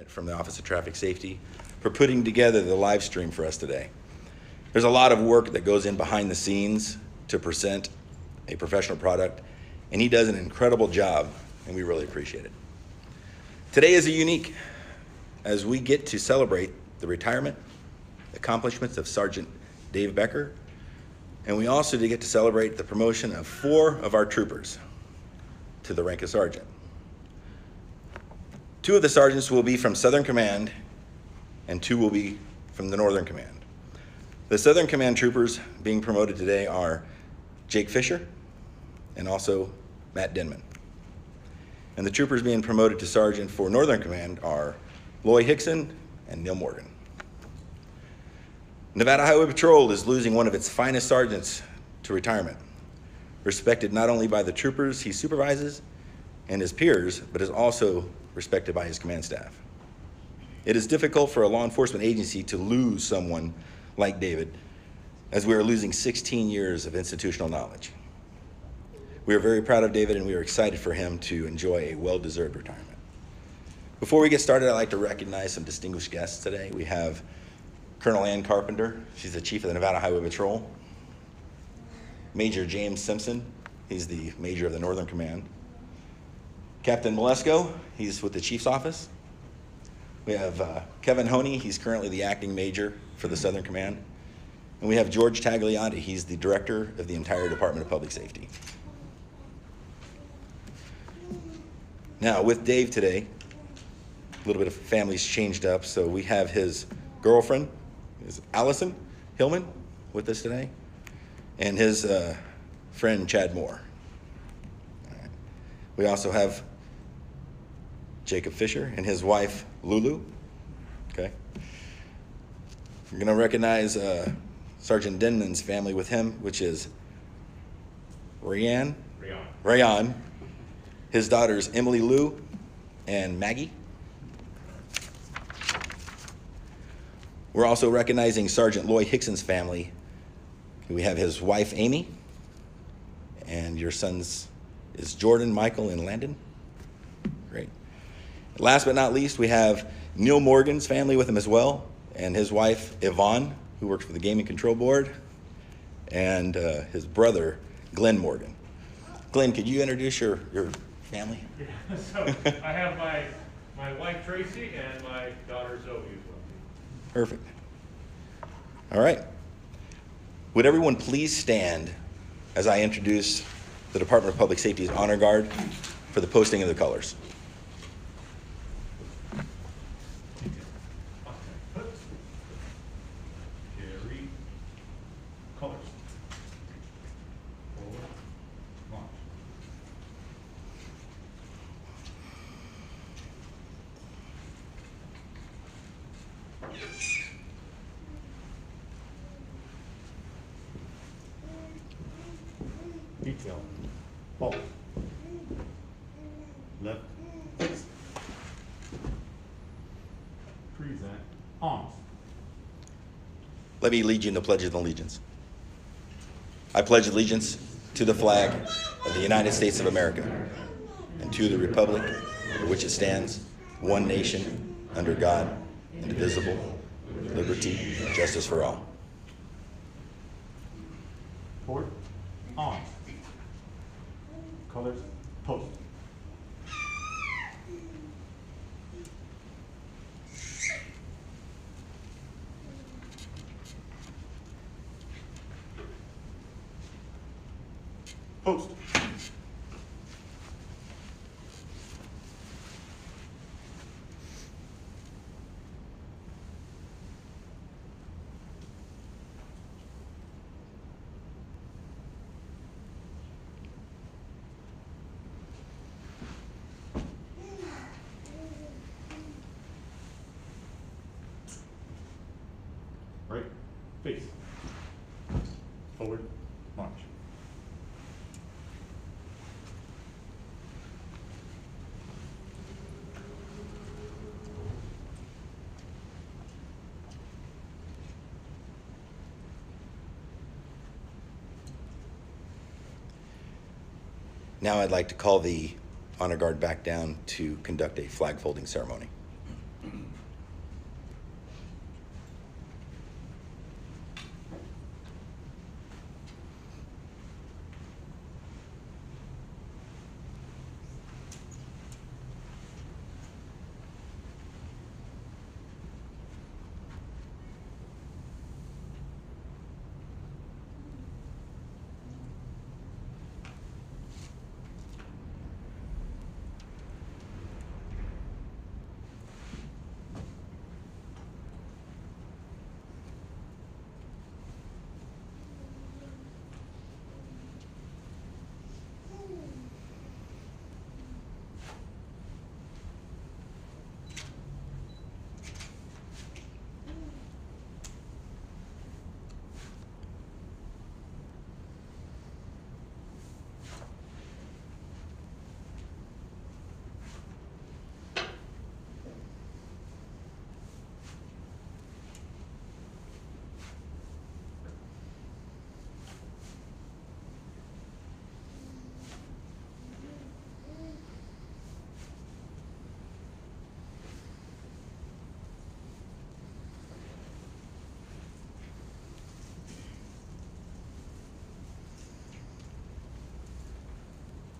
From the Office of Traffic Safety for putting together the live stream for us today. There's a lot of work that goes in behind the scenes to present a professional product, and he does an incredible job, and we really appreciate it. Today is a unique as we get to celebrate the retirement accomplishments of Sergeant Dave Becker, and we also get to celebrate the promotion of 4 of our troopers to the rank of sergeant. 2 of the sergeants will be from Southern Command, and 2 will be from the Northern Command. The Southern Command troopers being promoted today are Jake Fisher and also Matt Denman. And the troopers being promoted to sergeant for Northern Command are Loy Hickson and Neil Morgan. Nevada Highway Patrol is losing one of its finest sergeants to retirement, respected not only by the troopers he supervises and his peers, but is also respected by his command staff. It is difficult for a law enforcement agency to lose someone like David, as we are losing 16 years of institutional knowledge. We are very proud of David, and we are excited for him to enjoy a well-deserved retirement. Before we get started, I'd like to recognize some distinguished guests today. We have Colonel Ann Carpenter. She's the chief of the Nevada Highway Patrol. Major James Simpson. He's the major of the Northern Command. Captain Malesko, he's with the Chief's Office. We have Kevin Honey, he's currently the acting major for the Southern Command. And we have George Tagliati, he's the director of the entire Department of Public Safety. Now, with Dave today, a little bit of family's changed up, so we have his girlfriend, is Allison Hillman, with us today, and his friend, Chad Moore. All right. We also have Jacob Fisher and his wife, Lulu. Okay. You're going to recognize Sergeant Denman's family with him, which is Rayan, his daughters, Emily Lou and Maggie. We're also recognizing Sergeant Loy Hickson's family. We have his wife, Amy, and your sons is Jordan, Michael, and Landon. Great. Last but not least, we have Neil Morgan's family with him as well, and his wife, Yvonne, who works for the Gaming Control Board, and his brother, Glenn Morgan. Glenn, could you introduce your family? Yeah, so I have my wife, Tracy, and my daughter, Zoe, as well. Perfect. All right. Would everyone please stand as I introduce the Department of Public Safety's Honor Guard for the posting of the colors. Carry colors. Forward, launch. Detail. Hold. Left. Fix. Present. Arms. Let me lead you in the Pledge of Allegiance. I pledge allegiance to the flag of the United States of America and to the republic for which it stands, one nation, under God, indivisible, with liberty and justice for all. Forward. Arms. Colors. Post. Post. Right, face. Forward, march. Now I'd like to call the honor guard back down to conduct a flag folding ceremony.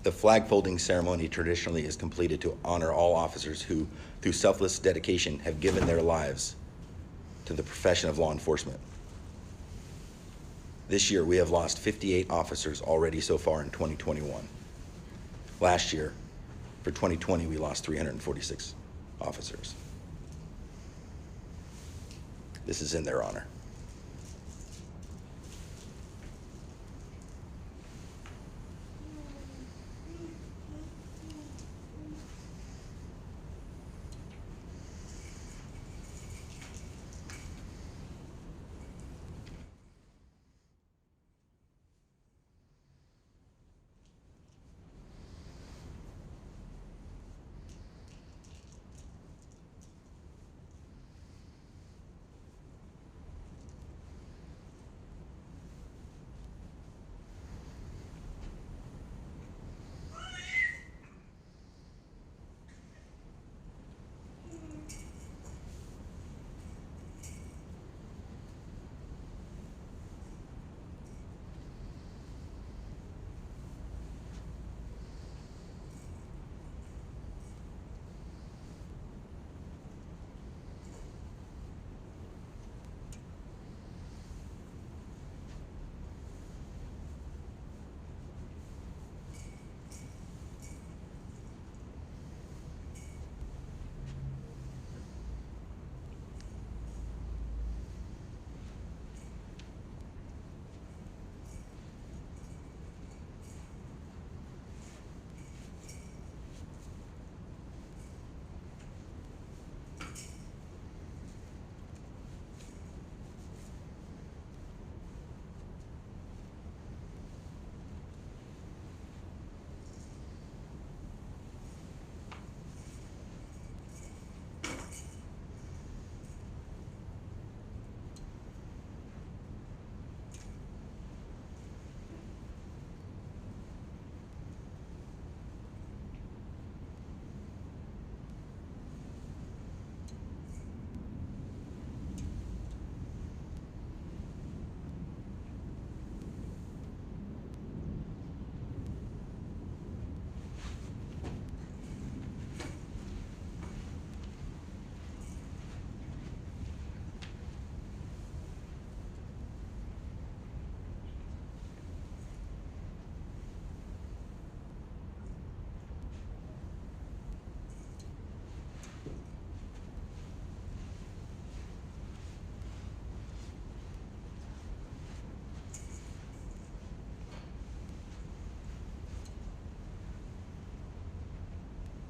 The flag folding ceremony traditionally is completed to honor all officers who, through selfless dedication, have given their lives to the profession of law enforcement. This year, we have lost 58 officers already so far in 2021. Last year, for 2020, we lost 346 officers. This is in their honor.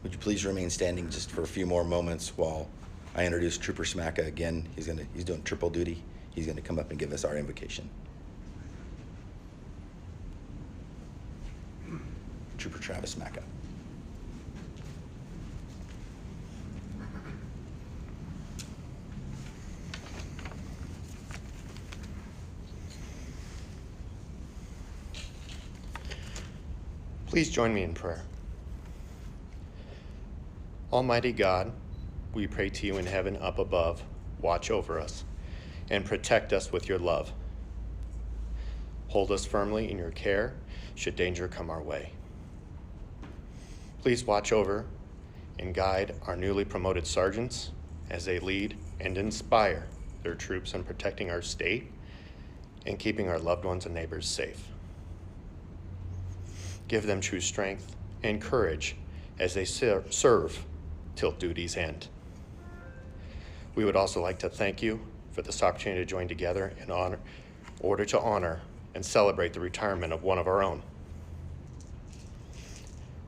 Would you please remain standing just for a few more moments while I introduce Trooper Smacka again. He's doing triple duty. He's gonna come up and give us our invocation. Trooper Travis Smacka. Please join me in prayer. Almighty God, we pray to you in heaven up above, watch over us and protect us with your love. Hold us firmly in your care should danger come our way. Please watch over and guide our newly promoted sergeants as they lead and inspire their troops in protecting our state and keeping our loved ones and neighbors safe. Give them true strength and courage as they serve till duty's end. We would also like to thank you for this opportunity to join together in order to honor and celebrate the retirement of one of our own.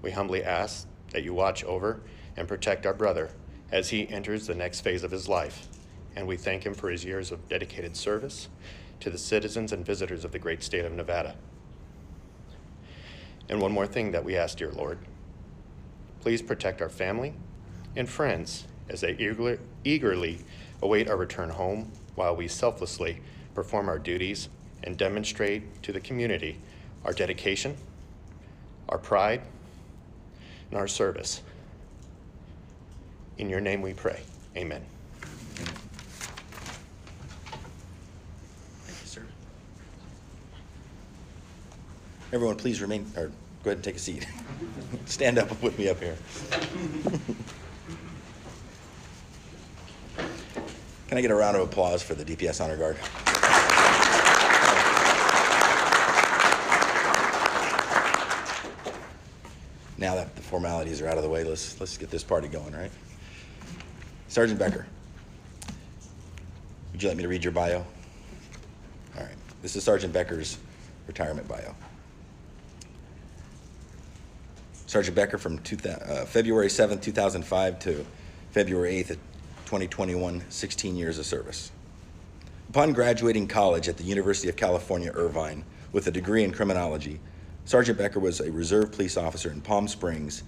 We humbly ask that you watch over and protect our brother as he enters the next phase of his life, and we thank him for his years of dedicated service to the citizens and visitors of the great state of Nevada. And one more thing that we ask, dear Lord, please protect our family and friends as they eagerly await our return home while we selflessly perform our duties and demonstrate to the community our dedication, our pride, and our service. In your name we pray, amen. Thank you, sir. Everyone, please remain, or go ahead and take a seat. Stand up with me up here. Can I get a round of applause for the DPS Honor Guard? Now that the formalities are out of the way, let's get this party going, right? Sergeant Becker, would you like me to read your bio? All right, this is Sergeant Becker's retirement bio. Sergeant Becker from February 7th, 2005 to February 8th, 2021, 16 years of service. Upon graduating college at the University of California, Irvine, with a degree in criminology, Sergeant Becker was a reserve police officer in Palm Springs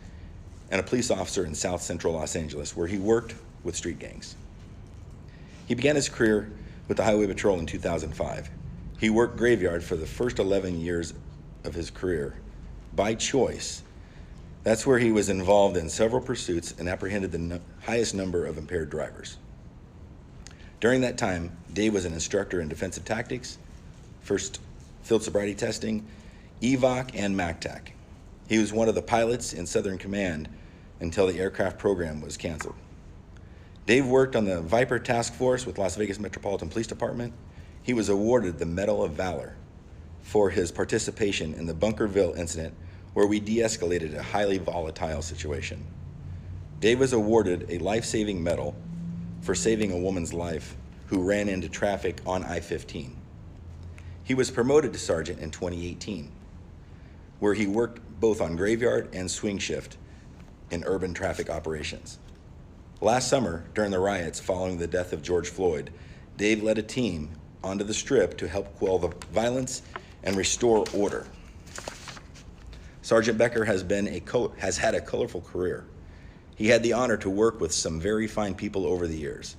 and a police officer in South Central Los Angeles, where he worked with street gangs. He began his career with the Highway Patrol in 2005. He worked graveyard for the first 11 years of his career by choice. That's where he was involved in several pursuits and apprehended the highest number of impaired drivers. During that time, Dave was an instructor in defensive tactics, first field sobriety testing, EVOC, and MACTAC. He was one of the pilots in Southern Command until the aircraft program was canceled. Dave worked on the Viper Task Force with Las Vegas Metropolitan Police Department. He was awarded the Medal of Valor for his participation in the Bunkerville incident, where we de-escalated a highly volatile situation. Dave was awarded a life-saving medal for saving a woman's life who ran into traffic on I-15. He was promoted to sergeant in 2018, where he worked both on graveyard and swing shift in urban traffic operations. Last summer, during the riots following the death of George Floyd, Dave led a team onto the Strip to help quell the violence and restore order. Sergeant Becker has had a colorful career. He had the honor to work with some very fine people over the years.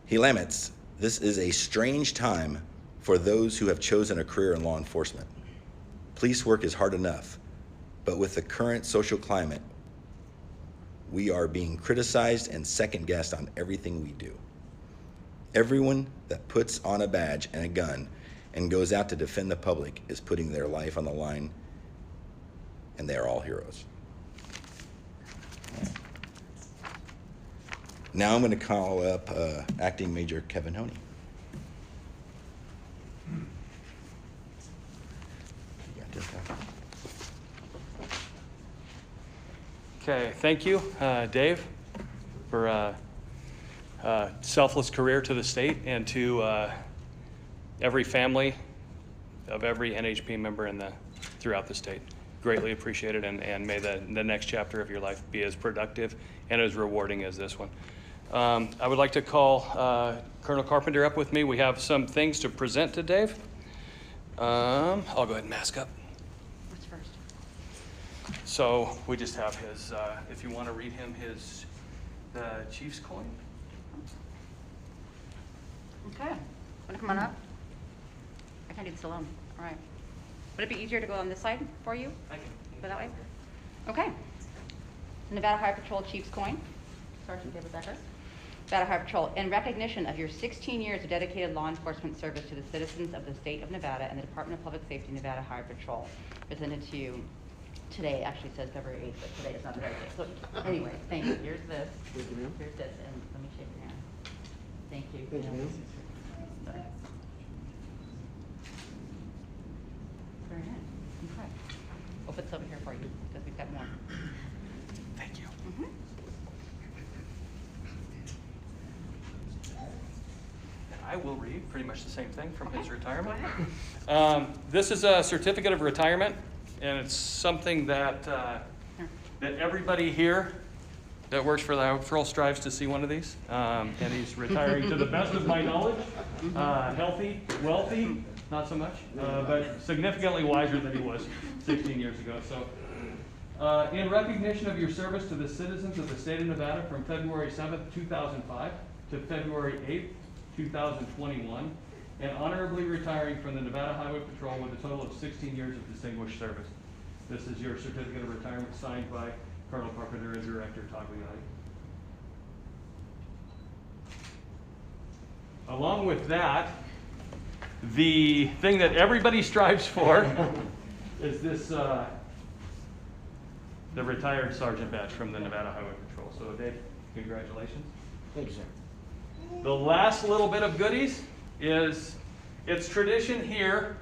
He laments, "This is a strange time for those who have chosen a career in law enforcement. Police work is hard enough, but with the current social climate, we are being criticized and second-guessed on everything we do. Everyone that puts on a badge and a gun and goes out to defend the public is putting their life on the line, and they are all heroes." Now I'm going to call up Acting Major Kevin Honey. You got this, Kevin? Okay, thank you, Dave, for a selfless career to the state and to every family of every NHP member throughout the state. Greatly appreciated, and may the next chapter of your life be as productive and as rewarding as this one. I would like to call Colonel Carpenter up with me. We have some things to present to Dave. I'll go ahead and mask up. What's first? So we just have his, if you want to read him the chief's coin. Okay. Want to come on up? I can't do this alone. All right. Would it be easier to go on this side for you? I can Go that way? Okay. Nevada Highway Patrol Chief's coin. Sergeant David Becker. Nevada Highway Patrol, in recognition of your 16 years of dedicated law enforcement service to the citizens of the state of Nevada and the Department of Public Safety Nevada Highway Patrol, presented to you today. Actually says February 8th, but today is not the right day. So anyway, thank you. Here's this. Here's this, and let me shake your hand. Thank you. Thank you. Sorry. Very nice. Okay. We'll put this over here for you because we've got more. Thank you. Mhm. I will read pretty much the same thing from his retirement. Go ahead. This is a certificate of retirement, and it's something that that everybody here that works for the Highway Patrol strives to see one of these. And he's retiring to the best of my knowledge, healthy, wealthy, not so much, but significantly wiser than he was 16 years ago. So in recognition of your service to the citizens of the state of Nevada from February 7th, 2005 to February 8th, 2021, and honorably retiring from the Nevada Highway Patrol with a total of 16 years of distinguished service. This is your certificate of retirement signed by Colonel Carpenter and Director Tagliati. Along with that, the thing that everybody strives for is this, the retired sergeant badge from the Nevada Highway Patrol. So Dave, congratulations. Thank you, sir. The last little bit of goodies is, it's tradition here,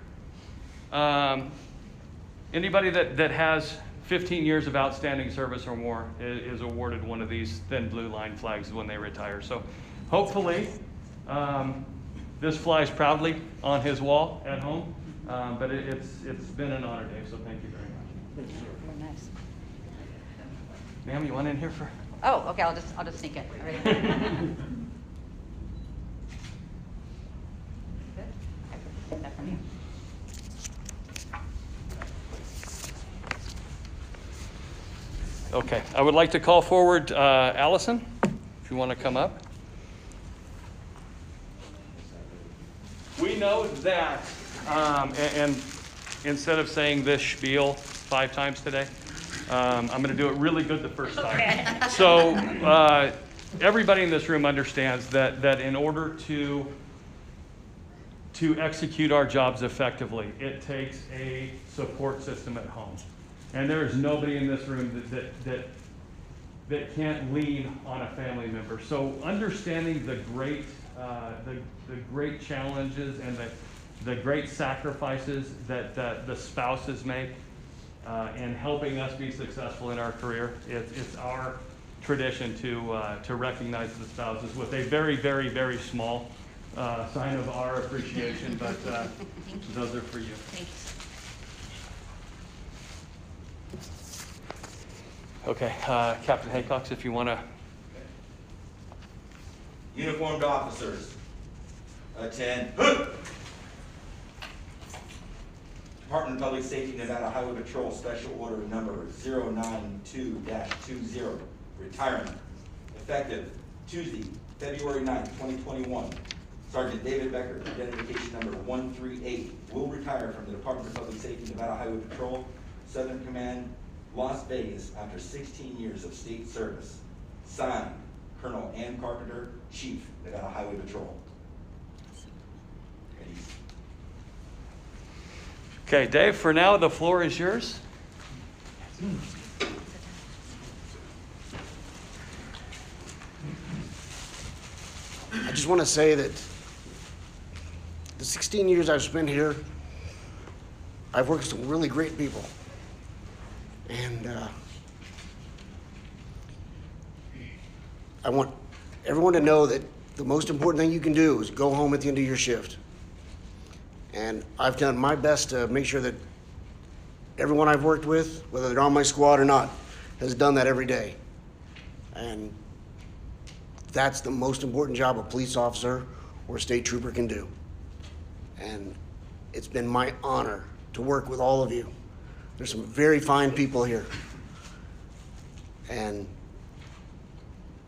anybody that has 15 years of outstanding service or more is awarded one of these thin blue line flags when they retire. So hopefully this flies proudly on his wall at home, but it's been an honor, Dave, so thank you very much. Thank you, sir. Very nice. Ma'am, you want in here for? Oh, okay, I'll just sneak it. All right. Good. Take that from you. Okay, I would like to call forward Allison, if you want to come up. We know that, and instead of saying this spiel 5 times today, I'm going to do it really good the first time. Okay. So everybody in this room understands that in order to execute our jobs effectively, it takes a support system at home. And there is nobody in this room that can't lean on a family member. So understanding the great challenges and the great sacrifices that the spouses make in helping us be successful in our career, it's our tradition to recognize the spouses with a very, very, very small sign of our appreciation. But those are for you. Thanks. Okay, Captain Haycox, if you want to. Uniformed officers, attend. Department of Public Safety, Nevada Highway Patrol, Special Order Number 092-20, retirement, effective Tuesday, February 9th, 2021. Sergeant David Becker, identification number 138, will retire from the Department of Public Safety, Nevada Highway Patrol, Southern Command, Las Vegas, after 16 years of state service. Signed, Colonel Ann Carpenter, Chief, Nevada Highway Patrol. Okay, Dave, for now, the floor is yours. I just want to say that the 16 years I've spent here, I've worked with some really great people. And I want everyone to know that the most important thing you can do is go home at the end of your shift. And I've done my best to make sure that everyone I've worked with, whether they're on my squad or not, has done that every day. And that's the most important job a police officer or a state trooper can do. And it's been my honor to work with all of you. There's some very fine people here. And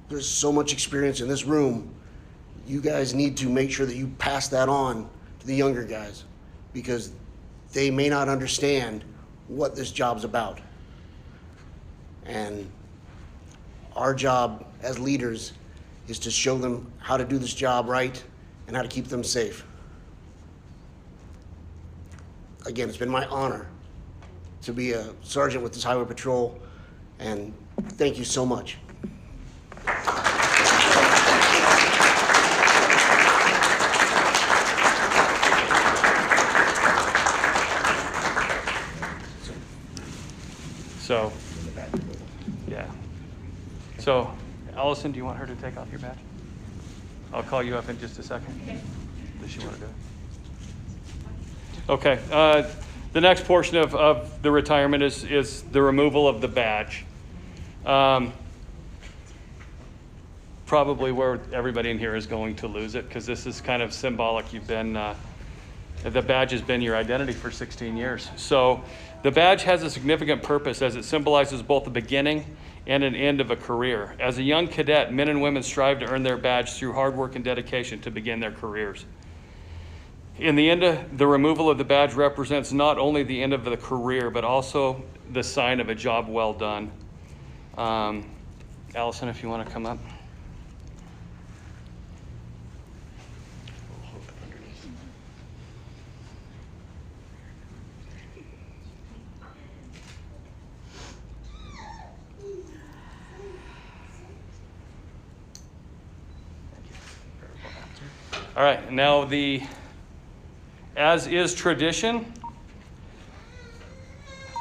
there's so much experience in this room. You guys need to make sure that you pass that on to the younger guys, because they may not understand what this job's about. And Our job as leaders is to show them how to do this job right and how to keep them safe. Again, it's been my honor to be a sergeant with this highway patrol, and thank you so much. So, yeah. So, Allison, do you want her to take off your badge? I'll call you up in just a second. Does she want to do it? Okay. The next portion of the retirement is the removal of the badge. Probably where everybody in here is going to lose it, because this is kind of symbolic. You've been, the badge has been your identity for 16 years. So the badge has a significant purpose as it symbolizes both the beginning and an end of a career. As a young cadet, men and women strive to earn their badge through hard work and dedication to begin their careers. In the end, the removal of the badge represents not only the end of the career, but also the sign of a job well done. Allison, if you want to come up. All right, now as is tradition,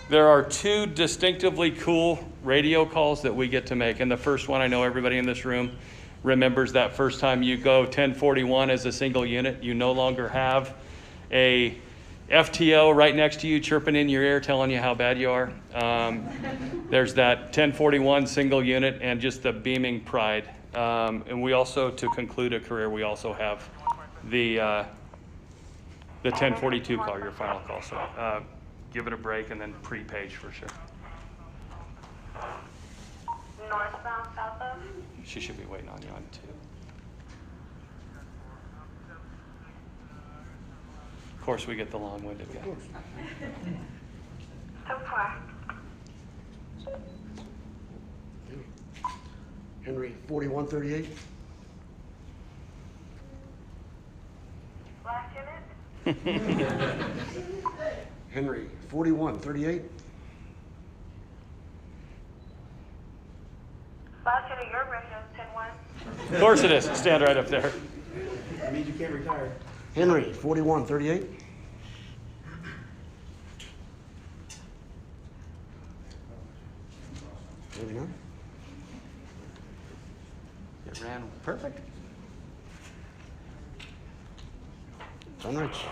there are two distinctively cool radio calls that we get to make. And the first one, I know everybody in this room remembers that first time you go 1041 as a single unit. You no longer have a FTO right next to you chirping in your ear telling you how bad you are. There's that 1041 single unit and just the beaming pride. And we also, to conclude a career, we also have the 1042 call, your final call. So give it a break and then pre-page for sure. Northbound, southbound? She should be waiting on you on 2. Of course, we get the long-winded guy. So far. Henry, 4138. Last unit? Henry, 4138. Last unit, your radio is 10-1. Of course it is. Stand right up there. That means you can't retire. Henry, 4138. Maybe not. It ran perfect. John Rich.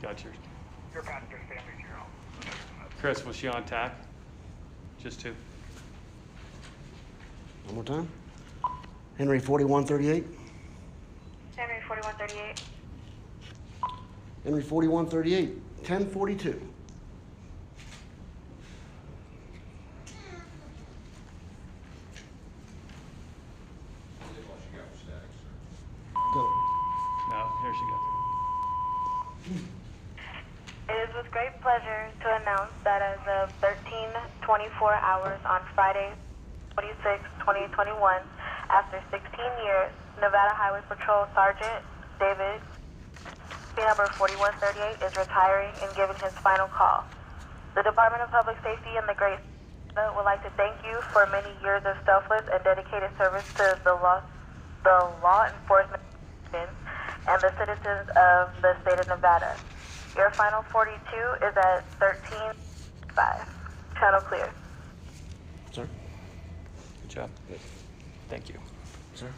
Got yours. Your passenger family to your home. Chris, was she on tack? Just 2. One more time. Henry, 4138. Henry, 4138. Henry, 4138. 1042. Go. No, here she goes. It is with great pleasure to announce that as of 13:24 hours on Friday, 26/2021, after 16 years, Nevada Highway Patrol Sergeant David, number 4138, is retiring and giving his final call. The Department of Public Safety and the Great would like to thank you for many years of selfless and dedicated service to the law enforcement and the citizens of the state of Nevada. Your final 42 is at 13:5. Channel clear. Sir? Good job. Thank you. Sir?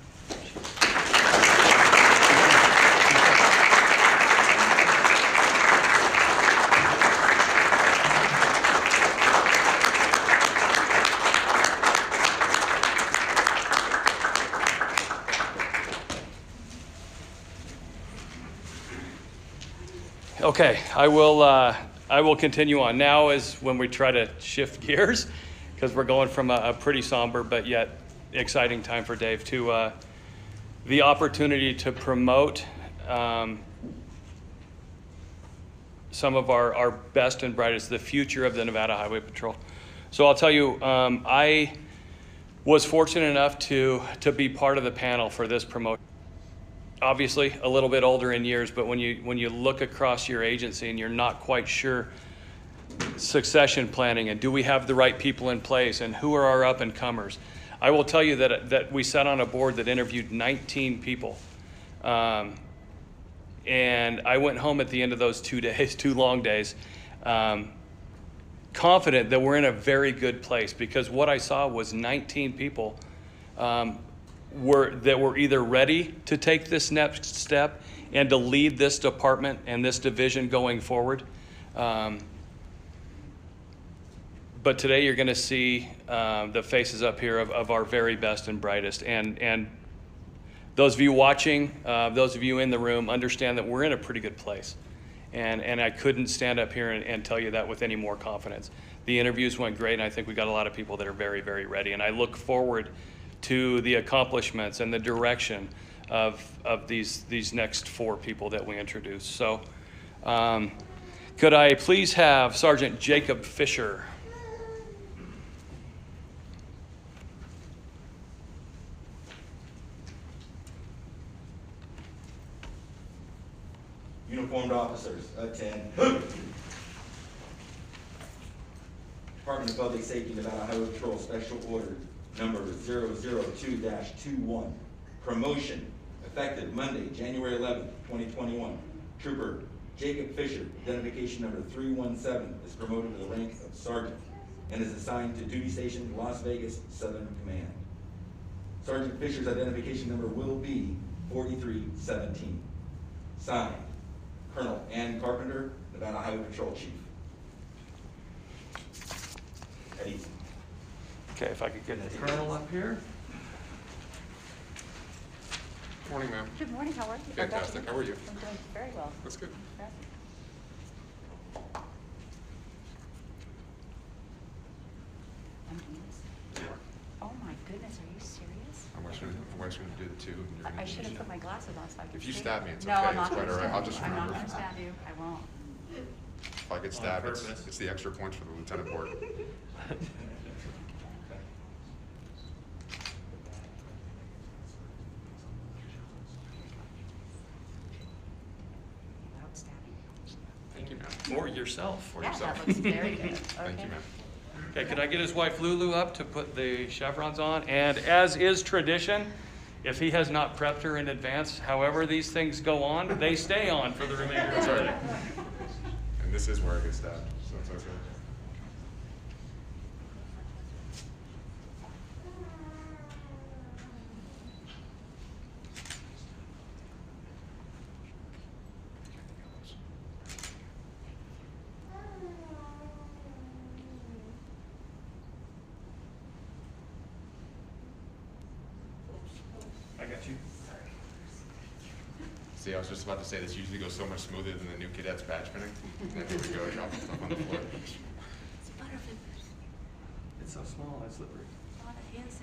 Okay, I will continue on. Now is when we try to shift gears, because we're going from a pretty somber but yet exciting time for Dave to the opportunity to promote some of our best and brightest, the future of the Nevada Highway Patrol. So I'll tell you, I was fortunate enough to be part of the panel for this promotion. Obviously, a little bit older in years, but when you look across your agency and you're not quite sure succession planning and do we have the right people in place and who are our up and comers, I will tell you that we sat on a board that interviewed 19 people. And I went home at the end of those 2 days, 2 long days, confident that we're in a very good place, because what I saw was 19 people were either ready to take this next step and to lead this department and this division going forward. But today you're going to see the faces up here of our very best and brightest. And those of you watching, those of you in the room, understand that we're in a pretty good place. And I couldn't stand up here and tell you that with any more confidence. The interviews went great, and I think we got a lot of people that are very, very ready. And I look forward to the accomplishments and the direction of these next 4 people that we introduce. So could I please have Sergeant Jacob Fisher? Uniformed officers, attend. Department of Public Safety, Nevada Highway Patrol Special Order number 002-21. Promotion, effective Monday, January 11th, 2021. Trooper Jacob Fisher, identification number 317, is promoted to the rank of sergeant and is assigned to duty station Las Vegas Southern Command. Sergeant Fisher's identification number will be 4317. Signed, Colonel Ann Carpenter, Nevada Highway Patrol Chief. Eddie. Okay, if I could get the colonel up here. Morning, ma'am. Good morning, how are you? Fantastic. How are you? I'm doing very well. That's good. I'm doing this. Oh my goodness, are you serious? I'm actually going to do the 2. And you're I gonna do should have the put my glasses on so I could If you see. stab me, it's No, okay. I'm not It's quite gonna all right. stab I'll you. just I'm not remember. gonna stab you. I won't. If I get stabbed, it's the extra points for the lieutenant board. Without stabbing. Thank you, ma'am. Or yourself. Or Yeah, yourself. that looks very good. Thank Okay. you, ma'am. Okay, could I get his wife Lulu up to put the chevrons on? And as is tradition, if he has not prepped her in advance, however these things go on, they stay on for the remainder of the day. And this is where I get stabbed, so it's okay. I got you. See, I was just about to say this usually goes so much smoother than the new cadets badge pinning. And then here we go, dropping stuff on the floor. It's Butterfingers. It's so small and slippery. A lot of hand sanitizers.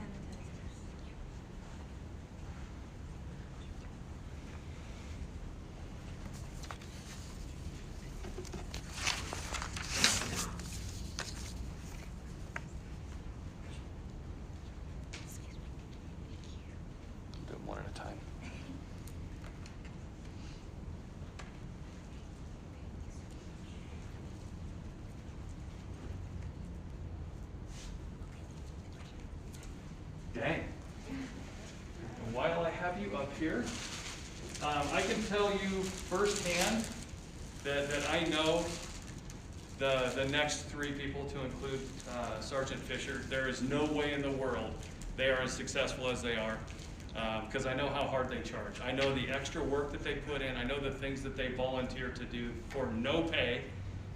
Do them one at a time. Dang. And while I have you up here, I can tell you firsthand that I know the next 3 people, to include Sergeant Fisher, there is no way in the world they are as successful as they are, because I know how hard they charge. I know the extra work that they put in. I know the things that they volunteer to do for no pay,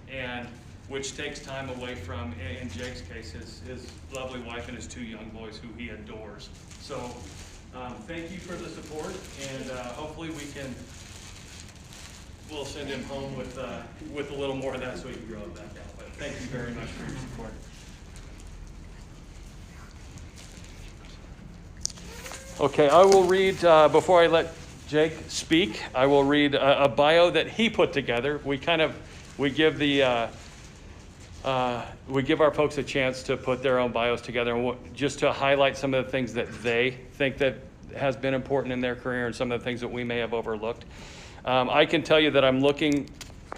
and which takes time away from, in Jake's case, his lovely wife and his 2 young boys who he adores. So thank you for the support, and hopefully we'll send him home with a little more of that so he can grow it back out. But thank you very much for your support. Okay, I will read, before I let Jake speak, I will read a bio that he put together. We give our folks a chance to put their own bios together, and just to highlight some of the things that they think that has been important in their career and some of the things that we may have overlooked. I can tell you that I'm looking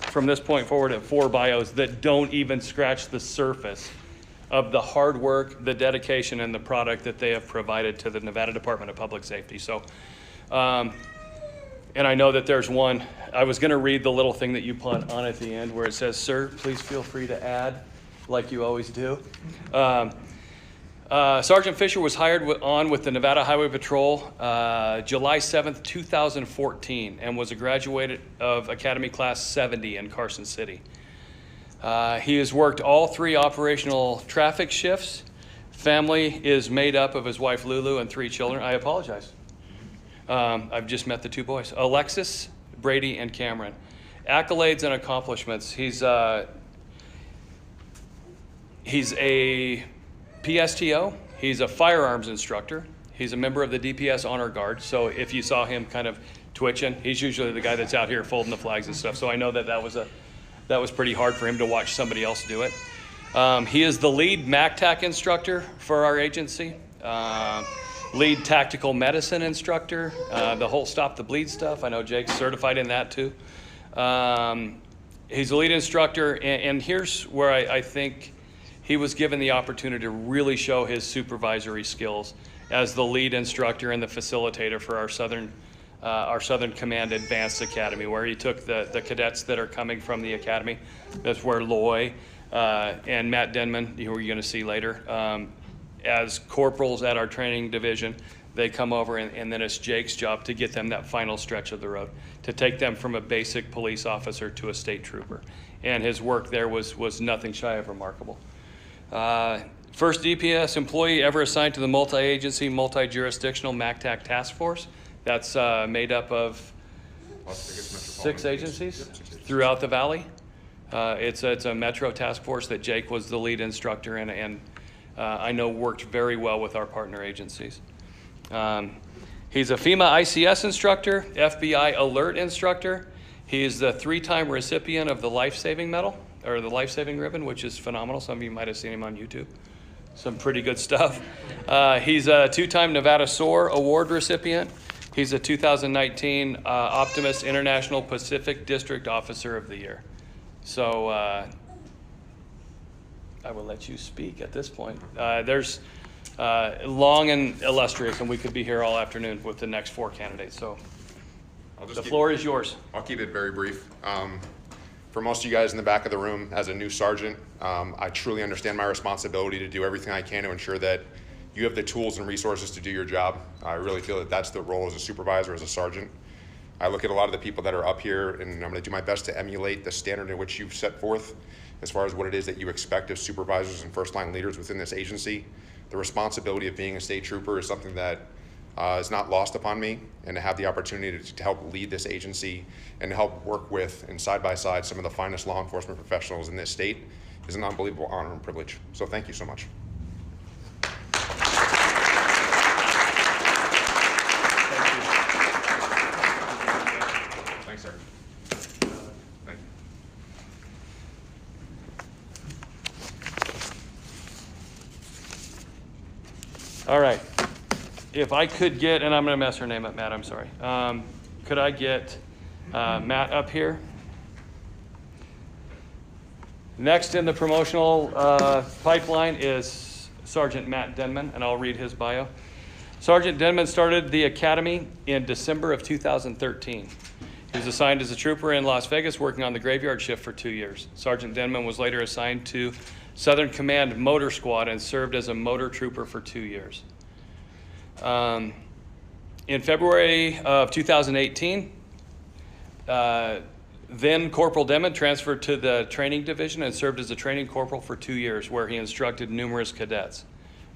from this point forward at 4 bios that don't even scratch the surface of the hard work, the dedication, and the product that they have provided to the Nevada Department of Public Safety. So, and I know that there's one. I was going to read the little thing that you put on at the end where it says, "Sir, please feel free to add," like you always do. Sergeant Fisher was hired on with the Nevada Highway Patrol July 7th, 2014, and was a graduate of Academy Class 70 in Carson City. He has worked all 3 operational traffic shifts. Family is made up of his wife Lulu and 3 children. I apologize. I've just met the 2 boys, Alexis, Brady, and Cameron. Accolades and accomplishments. He's a PSTO. He's a firearms instructor. He's a member of the DPS Honor Guard. So if you saw him kind of twitching, he's usually the guy that's out here folding the flags and stuff. So I know that was pretty hard for him to watch somebody else do it. He is the lead MACTAC instructor for our agency. Lead tactical medicine instructor, the whole Stop the Bleed stuff. I know Jake's certified in that too. He's a lead instructor, and here's where I think he was given the opportunity to really show his supervisory skills as the lead instructor and the facilitator for our Southern Command Advanced Academy, where he took the cadets that are coming from the academy. That's where Loy and Matt Denman, who you're going to see later, as corporals at our training division, they come over, and then it's Jake's job to get them that final stretch of the road, to take them from a basic police officer to a state trooper. And his work there was nothing shy of remarkable. First DPS employee ever assigned to the multi-agency, multi-jurisdictional MACTAC task force. That's made up of 6 agencies throughout the valley. It's a metro task force that Jake was the lead instructor in, and I know worked very well with our partner agencies. He's a FEMA ICS instructor, FBI alert instructor. He is the 3-time recipient of the life-saving medal, or the life-saving ribbon, which is phenomenal. Some of you might have seen him on YouTube. Some pretty good stuff. He's a 2-time Nevada SOAR award recipient. He's a 2019 Optimus International Pacific District Officer of the Year. So I will let you speak at this point. There's long and illustrious, and we could be here all afternoon with the next 4 candidates. So the floor is yours. I'll keep it very brief. For most of you guys in the back of the room, as a new sergeant, I truly understand my responsibility to do everything I can to ensure that you have the tools and resources to do your job. I really feel that that's the role as a supervisor, as a sergeant. I look at a lot of the people that are up here, and I'm going to do my best to emulate the standard in which you've set forth as far as what it is that you expect of supervisors and first-line leaders within this agency. The responsibility of being a state trooper is something that is not lost upon me, and to have the opportunity to help lead this agency and to help work with and side by side some of the finest law enforcement professionals in this state is an unbelievable honor and privilege. So thank you so much. Thanks, sir. Thank you. All right. If I could get, and I'm going to mess her name up, Matt, I'm sorry. Could I get Matt up here? Next in the promotional pipeline is Sergeant Matt Denman, and I'll read his bio. Sergeant Denman started the academy in December of 2013. He was assigned as a trooper in Las Vegas, working on the graveyard shift for 2 years. Sergeant Denman was later assigned to Southern Command Motor Squad and served as a motor trooper for 2 years. In February of 2018, then Corporal Denman transferred to the training division and served as a training corporal for 2 years, where he instructed numerous cadets.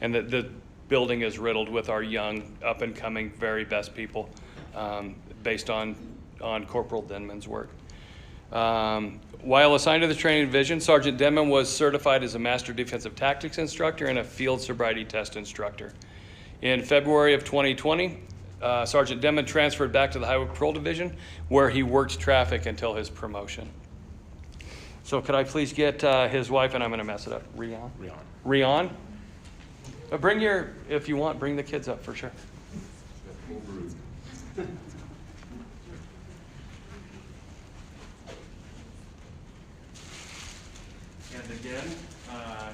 And the building is riddled with our young, up-and-coming, very best people based on Corporal Denman's work. While assigned to the training division, Sergeant Denman was certified as a Master Defensive Tactics instructor and a field sobriety test instructor. In February of 2020, Sergeant Denman transferred back to the Highway Patrol Division, where he worked traffic until his promotion. So could I please get his wife, and I'm going to mess it up, Rion? Bring your, if you want, bring the kids up for sure. And again, I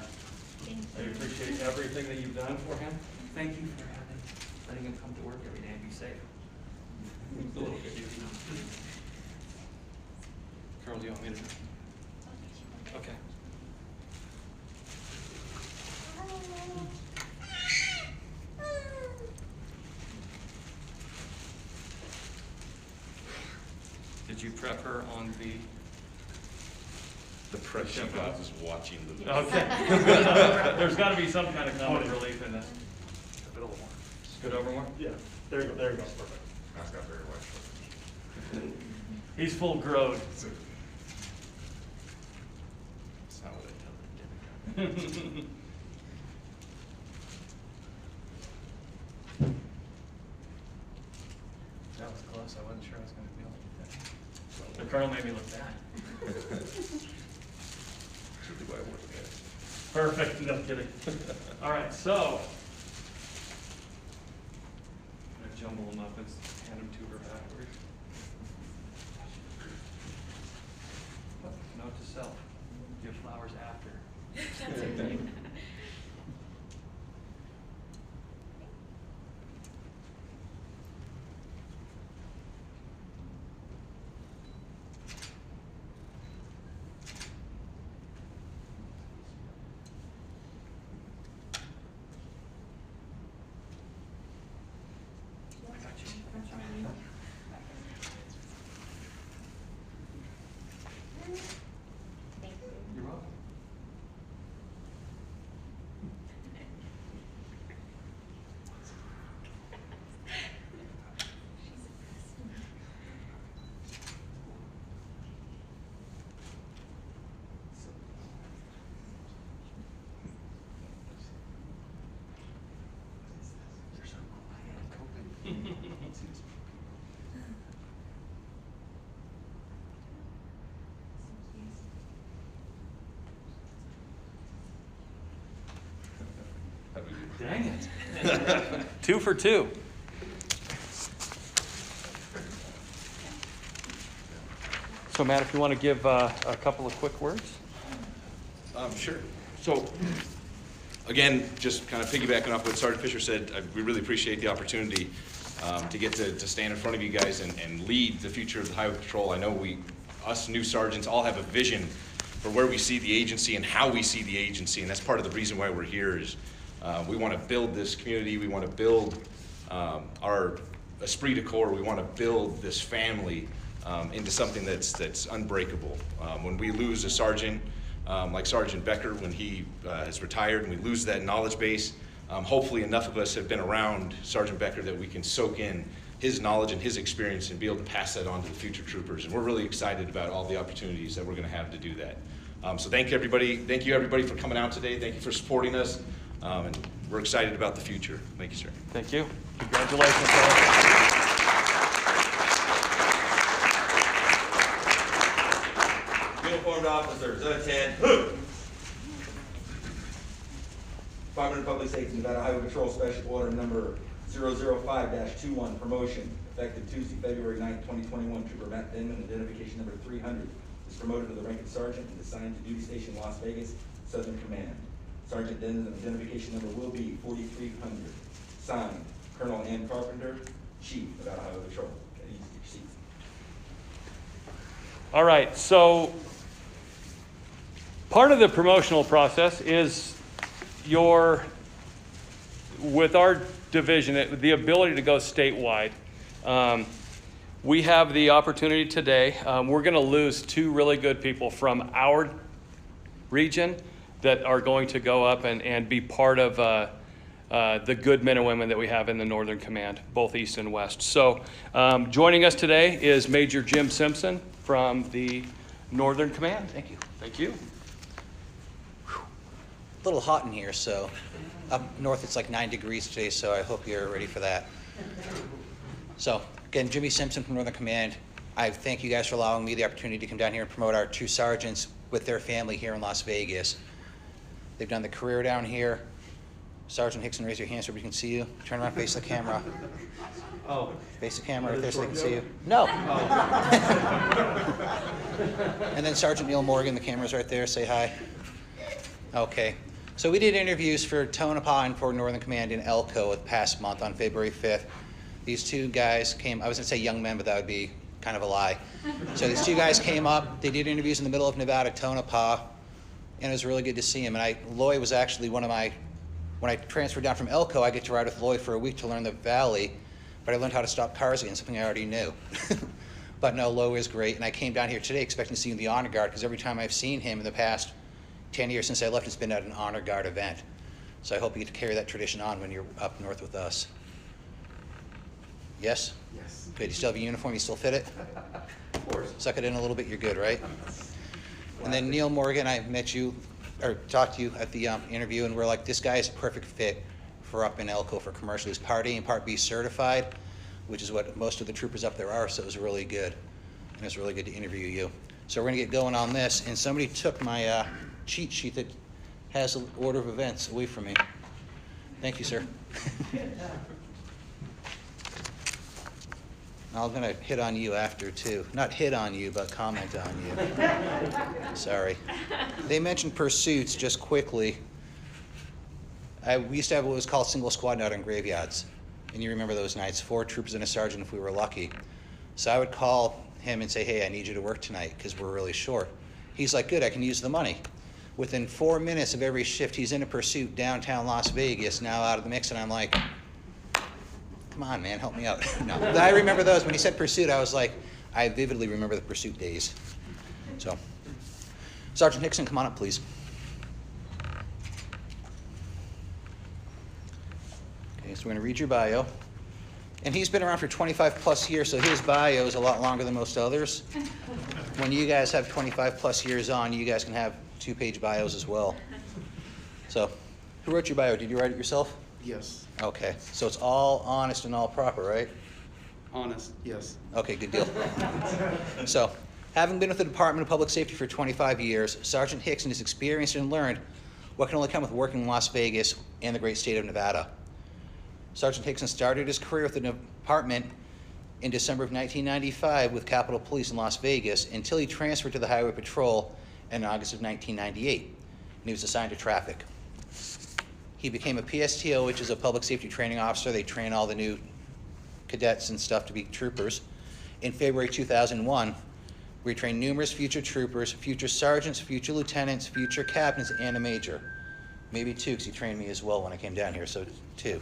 appreciate everything that you've done for him. Thank you for letting him come to work every day and be safe. It's a little bit. Carl, do you want me to? Okay. Did you prep her on the? The prep she got was watching the video. Okay. There's got to be some kind of comic relief in this. A bit more. Scoot over more? Yeah, there you go, perfect. That's got very white. He's full growed. That's not what I tell her. That was close. I wasn't sure I was going to feel like that. The colonel made me look bad. Perfect. No kidding. All right, so I'm going to jumble them up and hand them to her backwards. Note to self, give flowers after. That's okay. You're welcome. Dang it. 2 for 2. So Matt, if you want to give a couple of quick words. Sure. So, again, just kind of piggybacking off what Sergeant Fisher said, we really appreciate the opportunity to get to stand in front of you guys and lead the future of the Highway Patrol. I know us new sergeants all have a vision for where we see the agency and how we see the agency, and that's part of the reason why we're here is we want to build this community, we want to build our esprit de corps, we want to build this family into something that's unbreakable. When we lose a sergeant, like Sergeant Becker, when he has retired and we lose that knowledge base, hopefully enough of us have been around Sergeant Becker that we can soak in his knowledge and his experience and be able to pass that on to the future troopers. And we're really excited about all the opportunities that we're going to have to do that. So thank you everybody for coming out today. Thank you for supporting us. And we're excited about the future. Thank you, sir. Thank you. Congratulations, sir. Uniformed officers, attend. Department of Public Safety, Nevada Highway Patrol Special Order Number 005-21, promotion, effective Tuesday, February 9th, 2021. Trooper Matt Denman, identification number 300, is promoted to the rank of sergeant and assigned to duty station Las Vegas, Southern Command. Sergeant Denman's identification number will be 4300. Signed, Colonel Ann Carpenter, Chief, Nevada Highway Patrol. Okay, you can take your seats. All right, so part of the promotional process is with our division, the ability to go statewide. We have the opportunity today. We're going to lose 2 really good people from our region that are going to go up and be part of the good men and women that we have in the Northern Command, both East and West. So joining us today is Major Jim Simpson from the Northern Command. Thank you. Thank you. A little hot in here, so up north it's like 9 degrees today, so I hope you're ready for that. So, again, Jimmy Simpson from Northern Command. I thank you guys for allowing me the opportunity to come down here and promote our two sergeants with their family here in Las Vegas. They've done the career down here. Sergeant Hickson, raise your hand so we can see you. Turn around, face the camera. Oh. Face the camera right there so they can see you. No. And then Sergeant Neil Morgan, the camera's right there. Say hi. Okay. So we did interviews for Tonopah and for Northern Command in Elko the past month on February 5th. These two guys came, I was going to say young men, but that would be kind of a lie. So these two guys came up, they did interviews in the middle of Nevada, Tonopah, and it was really good to see him. And Lloyd was actually one of my, when I transferred down from Elko, I get to ride with Lloyd for a week to learn the valley, but I learned how to stop cars again, something I already knew. But no, Lloyd is great, and I came down here today expecting to see him in the Honor Guard, because every time I've seen him in the past 10 years since I left, it's been at an Honor Guard event. So I hope you get to carry that tradition on when you're up north with us. Yes? Yes. Good. You still have a uniform? You still fit it? Of course. Suck it in a little bit, you're good, right? And then Neil Morgan, I met you, or talked to you at the interview, and we're like, this guy is a perfect fit for up in Elko for commercial. He's Part A and Part B certified, which is what most of the troopers up there are, so it was really good. And it was really good to interview you. So we're gonna get going on this, and somebody took my cheat sheet that has an order of events away from me. Thank you, sir. I'm gonna hit on you after too. Not hit on you, but comment on you. Sorry. They mentioned pursuits just quickly. We used to have what was called single squad night on graveyards. And you remember those nights, 4 troopers and a sergeant if we were lucky. So I would call him and say, hey, I need you to work tonight because we're really short. He's like, good, I can use the money. Within 4 minutes of every shift, he's in a pursuit downtown Las Vegas, now out of the mix, and I'm like, come on, man, help me out. No, but I remember those. When he said pursuit, I was like, I vividly remember the pursuit days. So, Sergeant Hickson, come on up, please. Okay, so we're going to read your bio. And he's been around for 25 plus years, so his bio is a lot longer than most others. When you guys have 25 plus years on, you guys can have 2-page bios as well. So, who wrote your bio? Did you write it yourself? Yes. Okay, so it's all honest and all proper, right? Honest, yes. Okay, good deal. So, having been with the Department of Public Safety for 25 years, Sergeant Hickson has experienced and learned what can only come with working in Las Vegas and the great state of Nevada. Sergeant Hickson started his career with the department in December of 1995 with Capitol Police in Las Vegas until he transferred to the Highway Patrol in August of 1998, and he was assigned to traffic. He became a PSTO, which is a public safety training officer. They train all the new cadets and stuff to be troopers. In February 2001, we trained numerous future troopers, future sergeants, future lieutenants, future captains, and a major. Maybe 2, because he trained me as well when I came down here, so 2.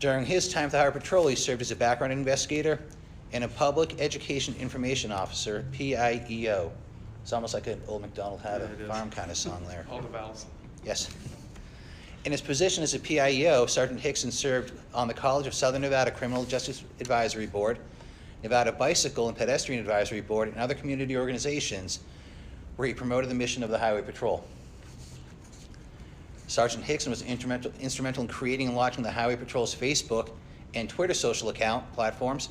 During his time at the Highway Patrol, he served as a background investigator and a public education information officer, PIEO. It's almost like an old MacDonald had a farm kind of song there. All the vowels. Yes. In his position as a PIEO, Sergeant Hickson served on the College of Southern Nevada Criminal Justice Advisory Board, Nevada Bicycle and Pedestrian Advisory Board, and other community organizations where he promoted the mission of the Highway Patrol. Sergeant Hickson was instrumental in creating and launching the Highway Patrol's Facebook and Twitter social account platforms,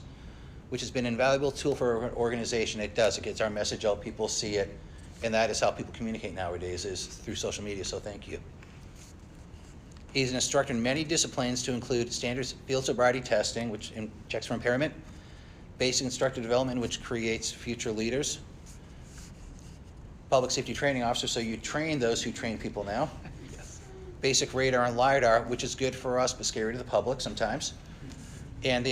which has been an invaluable tool for our organization. It does. It gets our message out, people see it, and that is how people communicate nowadays, is through social media, so thank you. He's an instructor in many disciplines to include standard field sobriety testing, which checks for impairment, basic instructor development, which creates future leaders, public safety training officer, so you train those who train people now, yes. Basic radar and LiDAR, which is good for us but scary to the public sometimes, and the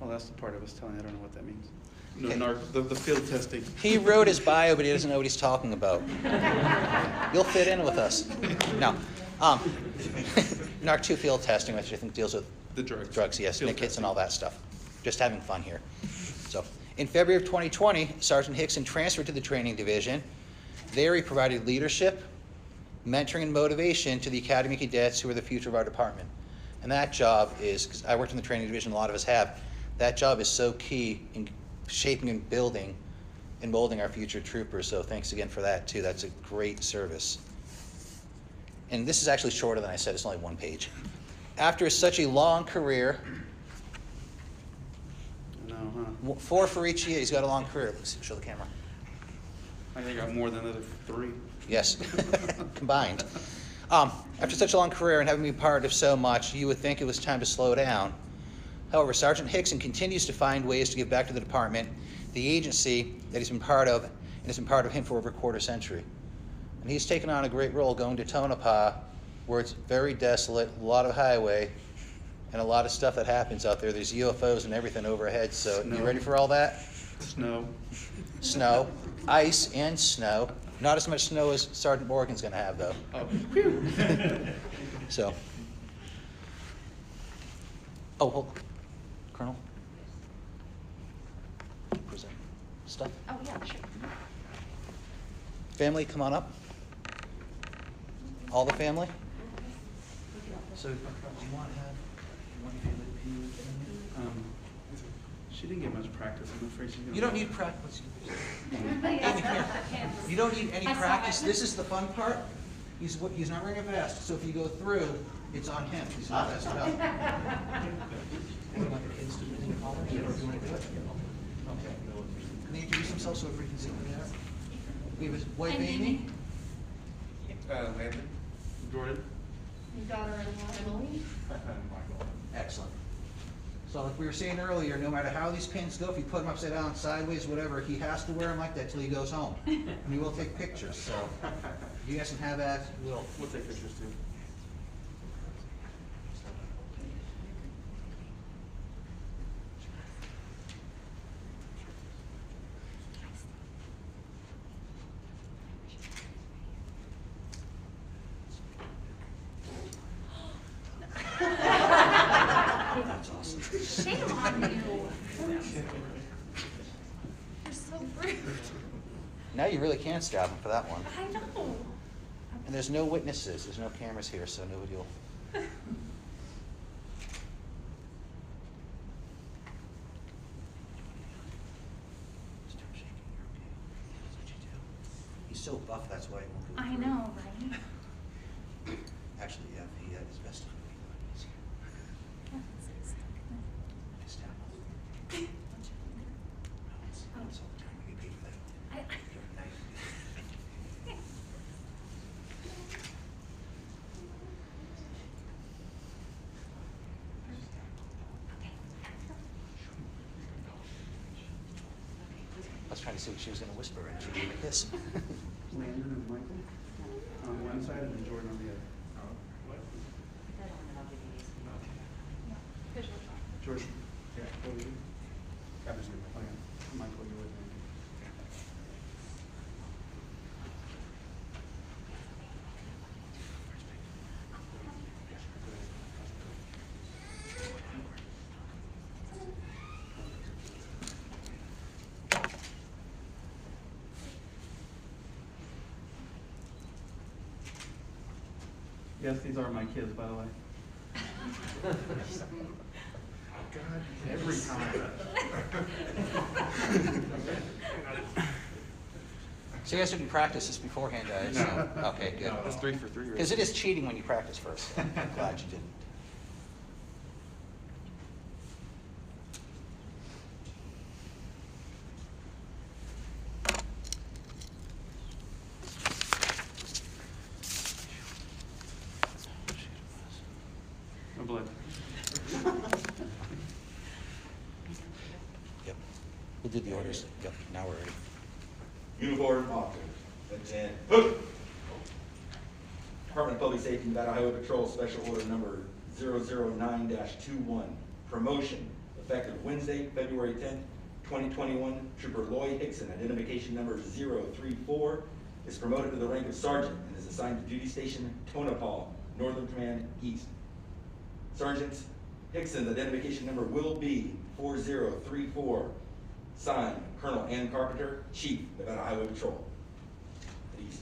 Well, that's the part I was telling you. I don't know what that means. No, okay. the field testing. He wrote his bio, but he doesn't know what he's talking about. You'll fit in with us. No. NARC 2 field testing, which I think deals with the drugs. Drugs, yes, field Nick hits testing. and all that stuff. Just having fun here. So, in February of 2020, Sergeant Hickson transferred to the training division. There he provided leadership, mentoring, and motivation to the Academy cadets who are the future of our department. And that job is, because I worked in the training division, a lot of us have, that job is so key in shaping and building and molding our future troopers. So thanks again for that too. That's a great service. and this is actually shorter than I said, it's only one page. After such a long career, No, huh? 4 for each year, he's got a long career. Let's show the camera. I think I got more than the other 3. Yes, combined. After such a long career and having been part of so much, you would think it was time to slow down. However, Sergeant Hickson continues to find ways to give back to the department, the agency that he's been part of, and has been part of him for over a quarter century. And he's taken on a great role going to Tonopah, where it's very desolate, a lot of highway, and a lot of stuff that happens out there. There's UFOs and everything overhead, so you ready for all that? Snow. Snow, ice, and snow. Not as much snow as Sergeant Morgan's going to have, though. Oh, whew. So. Oh, hold. Colonel? Present stuff. Oh, yeah, sure. Family, come on up. All the family? So, do you want to have one family to be with family? She didn't get much practice. I'm afraid she's gonna. You don't need practice. You don't need any practice. This is the fun part. He's not wearing a vest, so if you go through, it's on him. He's not vested up. You want the kids to do anything college? Or do you want to do it? Okay. Can they introduce themselves so everybody can see who they are? We have his wife, Amy. Landon. Jordan. Your daughter Emily. Excellent. So like we were saying earlier, no matter how these pins go, if you put them upside down, sideways, whatever, he has to wear them like that till he goes home. And he will take pictures, so you guys can have that. We'll take pictures too. Shame on you. You're so rude. Now you really can't stab him for that one. I know. And there's no witnesses, there's no cameras here, so nobody will. He's so buff, that's why he won't go I through. know, right? Actually, yeah, he had his vest on. Just stab him. No, it's all the time. We get paid for that. You're a knife. I was trying to see what she was going to whisper, and she gave me this. Landon and Michael on one side and then Jordan on the other. Jordan. Yeah. What were you? Captain's good. Oh, yeah. Michael, you're with me. Yes, these are my kids, by the way. God, every time. So you guys didn't practice this beforehand, guys? No. Okay, good. No, that's 3 for 3. Because it is cheating when you practice first. I'm glad you didn't. No blood. Yep. We'll do the orders. Yep, now we're ready. Uniform officers. Lieutenant Hook. Department of Public Safety, Nevada Highway Patrol, Special Order Number 009-21. Promotion, effective Wednesday, February 10th, 2021. Trooper Lloyd Hickson, identification number 034, is promoted to the rank of sergeant and is assigned to duty station Tonopah, Northern Command East. Sergeant Hickson's identification number will be 4034. Signed, Colonel Ann Carpenter, Chief, Nevada Highway Patrol. East.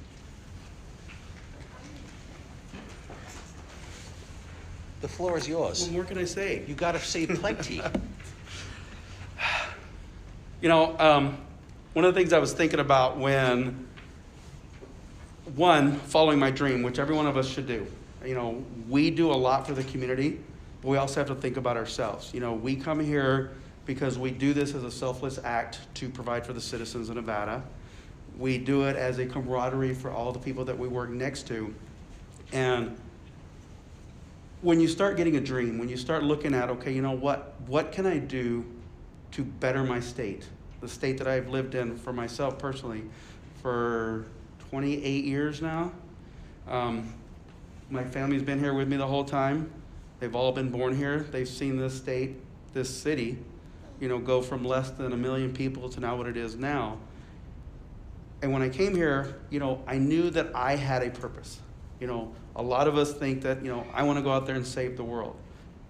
The floor is yours. What more can I say? You got to say plenty. You know, one of the things I was thinking about when one, following my dream, which every one of us should do. You know, we do a lot for the community, but we also have to think about ourselves. You know, we come here because we do this as a selfless act to provide for the citizens of Nevada. We do it as a camaraderie for all the people that we work next to. And when you start getting a dream, when you start looking at, okay, you know what can I do to better my state? The state that I've lived in for myself personally for 28 years now. My family's been here with me the whole time. They've all been born here. They've seen this state, this city, you know, go from less than 1 million people to now what it is now. And when I came here, you know, I knew that I had a purpose. You know, a lot of us think that, you know, I want to go out there and save the world.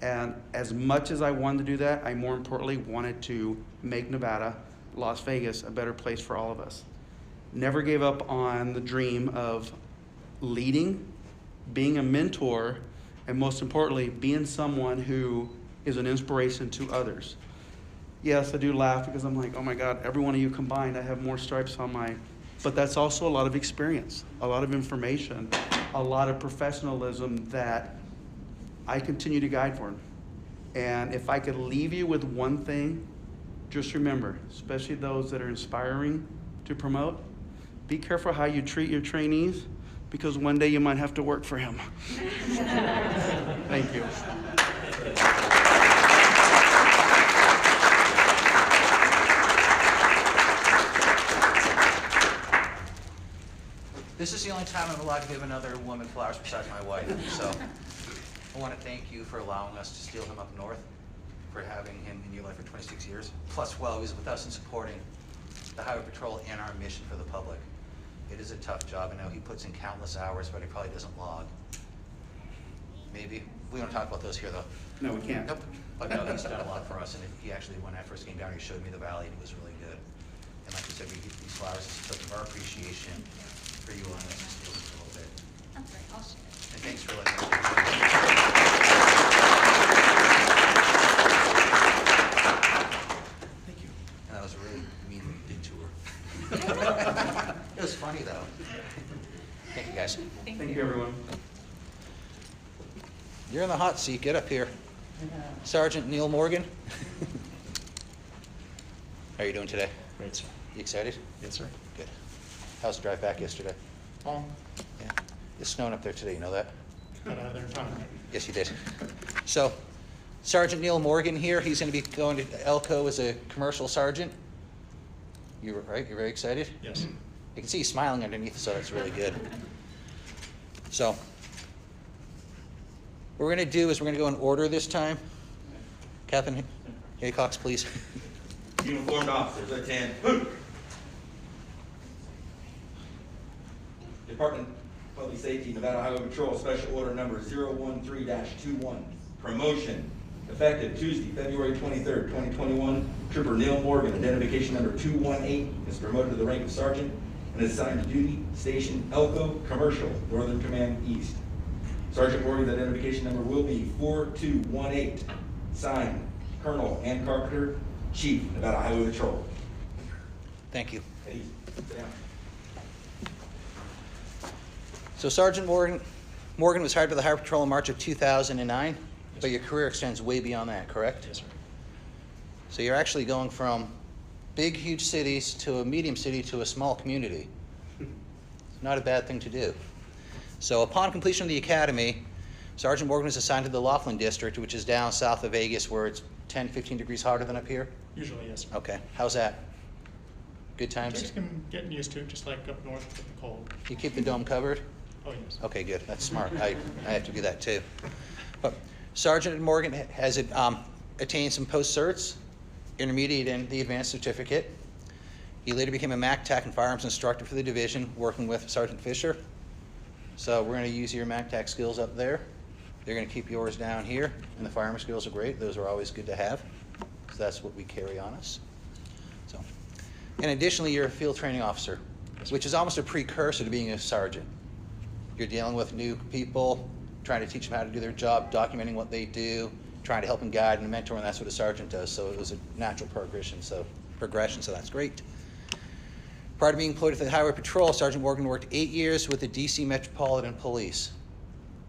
And as much as I wanted to do that, I more importantly wanted to make Nevada, Las Vegas, a better place for all of us. Never gave up on the dream of leading, being a mentor, and most importantly, being someone who is an inspiration to others. Yes, I do laugh because I'm like, oh my God, every one of you combined, I have more stripes on my, but that's also a lot of experience, a lot of information, a lot of professionalism that I continue to guide for. And if I could leave you with one thing, just remember, especially those that are inspiring to promote, be careful how you treat your trainees, because one day you might have to work for him. Thank you. This is the only time I'm allowed to give another woman flowers besides my wife. So I want to thank you for allowing us to steal him up north, for having him in your life for 26 years, plus while he was with us and supporting the Highway Patrol and our mission for the public. It is a tough job. I know he puts in countless hours, but he probably doesn't log. Maybe. We don't talk about those here, though. No, we can't. Nope. But no, he's done a lot for us, and he actually, when I first came down, he showed me the valley, and it was really good. And like you said, we get these flowers as a token of our appreciation for you on this, and steal this a little bit. Okay, I'll share. And thanks for letting me. Thank you. And that was a really mean detour. It was funny, though. Thank you, guys. Thank you, everyone. You're in the hot seat. Get up here. Sergeant Neil Morgan. How are you doing today? Great, sir. You excited? Yes, sir. Good. How's the drive back yesterday? Oh, Yeah. It's snowing up there today, you know that? got out of there in time. Yes, you did. So, Sergeant Neil Morgan here. He's going to be going to Elko as a commercial sergeant. You were right? You're very excited? Yes. You can see he's smiling underneath, so that's really good. So, what we're going to do is we're going to go in order this time. Captain Haycox, please. Uniformed officers, attend. Department of Public Safety, Nevada Highway Patrol, Special Order Number 013-21. Promotion, effective Tuesday, February 23rd, 2021. Trooper Neil Morgan, identification number 218, is promoted to the rank of sergeant and is assigned to duty station Elko, Commercial, Northern Command East. Sergeant Morgan's identification number will be 4218. Signed, Colonel Ann Carpenter, Chief, Nevada Highway Patrol. Thank you. Hey, sit down. So Sergeant Morgan was hired by the Highway Patrol in March of 2009, but your career extends way beyond that, correct? Yes, sir. So you're actually going from big, huge cities to a medium city to a small community. It's not a bad thing to do. So upon completion of the academy, Sergeant Morgan was assigned to the Laughlin District, which is down south of Vegas, where it's 10, 15 degrees hotter than up here. Usually, yes, sir. Okay, how's that? Good times? Just getting used to it, just like up north with the cold. You keep the dome covered? Oh, yes. Okay, good. That's smart. I have to do that too. But Sergeant Morgan has attained some post-certs, intermediate and the advanced certificate. He later became a MACTAC and firearms instructor for the division, working with Sergeant Fisher. So we're going to use your MACTAC skills up there. They're going to keep yours down here, and the firearm skills are great. Those are always good to have. So that's what we carry on us. So, and additionally, you're a field training officer, which is almost a precursor to being a sergeant. You're dealing with new people, trying to teach them how to do their job, documenting what they do, trying to help and guide and mentor, and that's what a sergeant does. So it was a natural progression, so that's great. Prior to being employed with the Highway Patrol, Sergeant Morgan worked 8 years with the DC Metropolitan Police.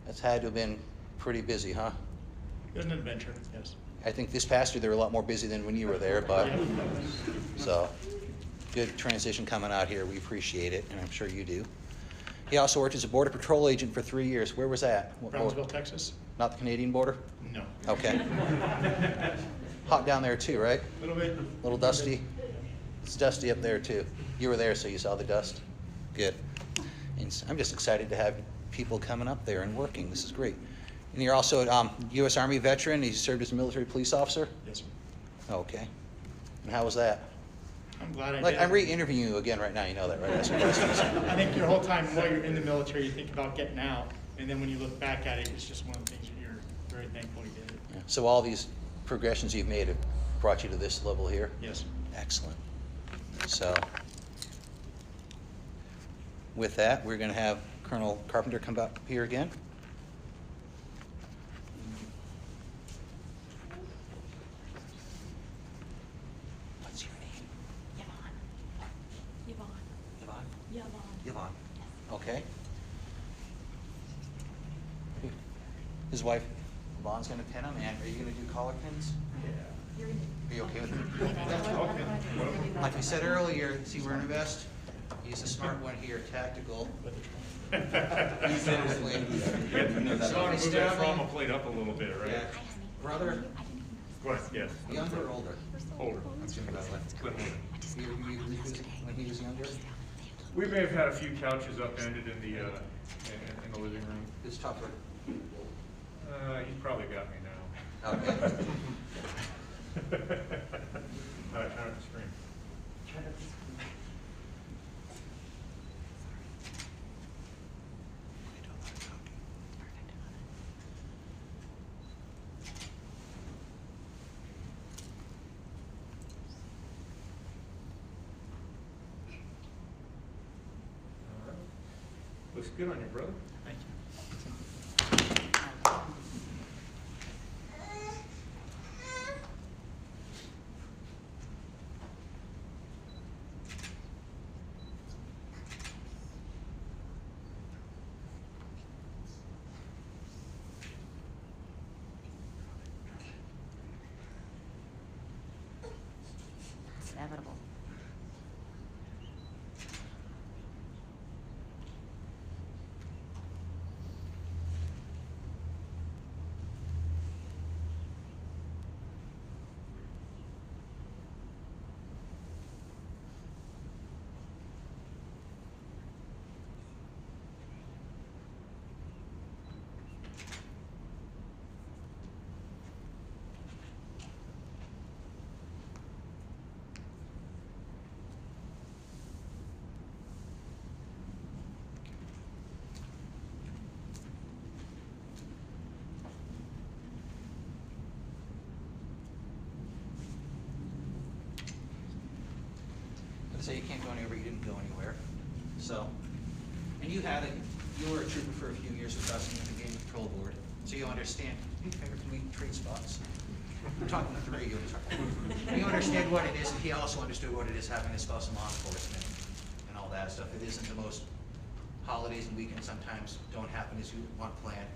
That's had to have been pretty busy, huh? It was an adventure, yes. I think this past year they were a lot more busy than when you were there, but, so, good transition coming out here. We appreciate it, and I'm sure you do. He also worked as a Border Patrol agent for 3 years. Where was that? What border? Brownsville, Texas? Not the Canadian border? No. Okay. Hot down there too, right? A little bit. A little dusty? It's dusty up there too. You were there, so you saw the dust? Good. And I'm just excited to have people coming up there and working. This is great. And you're also a U.S. Army veteran. You served as a military police officer? Yes, sir. Okay. And how was that? I'm glad I Like, did. I'm re-interviewing you again right now. You know that, right? Asking questions. I think your whole time while you're in the military, you think about getting out, and then when you look back at it, it's just one of the things that you're very thankful you did it. Yeah. So all these progressions you've made have brought you to this level here? Yes. Excellent. So with that, we're going to have Colonel Carpenter come up here again. What's your name? Yvonne. Yvonne? Yvonne. Yvonne. Okay. His wife, Yvonne's going to pin him, and are you going to do collar pins? You're gonna Are you okay with it? Like we said earlier, is he wearing a vest? He's a smart one here, tactical. Exactly. So I move that trauma plate up a little bit, right? Yeah. Brother, Go ahead, yes. younger or older? Older. I'm assuming that way. When he was younger? We may have had a few couches upended in the living room. It's tougher. He's probably got me now. Okay. All right, try not to scream. All right. Looks good on you, brother. Thank you. It's inevitable. Let's say you can't go anywhere, you didn't go anywhere. So, and you were a trooper for a few years with us in the Game Patrol Board, so you understand. Can we trade spots? We're talking to three. You understand what it is, and he also understood what it is having a spouse in law enforcement and all that stuff. It isn't the most, holidays and weekends sometimes don't happen as you want planned,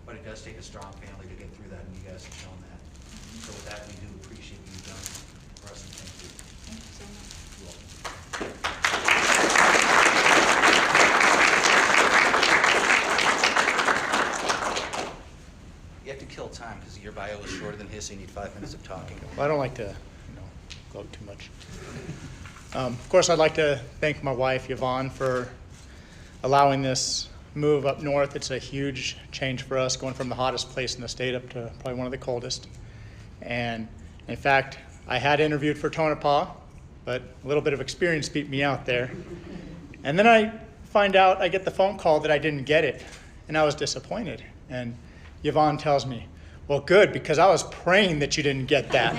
but it does take a strong family to get through that, and you guys have shown that. So with that, we do appreciate what you've done for us, and thank you. Thank you so much. You're welcome. You have to kill time because your bio is shorter than his, so you need 5 minutes of talking. Well, I don't like to, gloat too much. Of course, I'd like to thank my wife, Yvonne, for allowing this move up north. It's a huge change for us, going from the hottest place in the state up to probably one of the coldest. And in fact, I had interviewed for Tonopah, but a little bit of experience beat me out there. And then I find out, I get the phone call that I didn't get it, and I was disappointed. And Yvonne tells me, well, good, because I was praying that you didn't get that.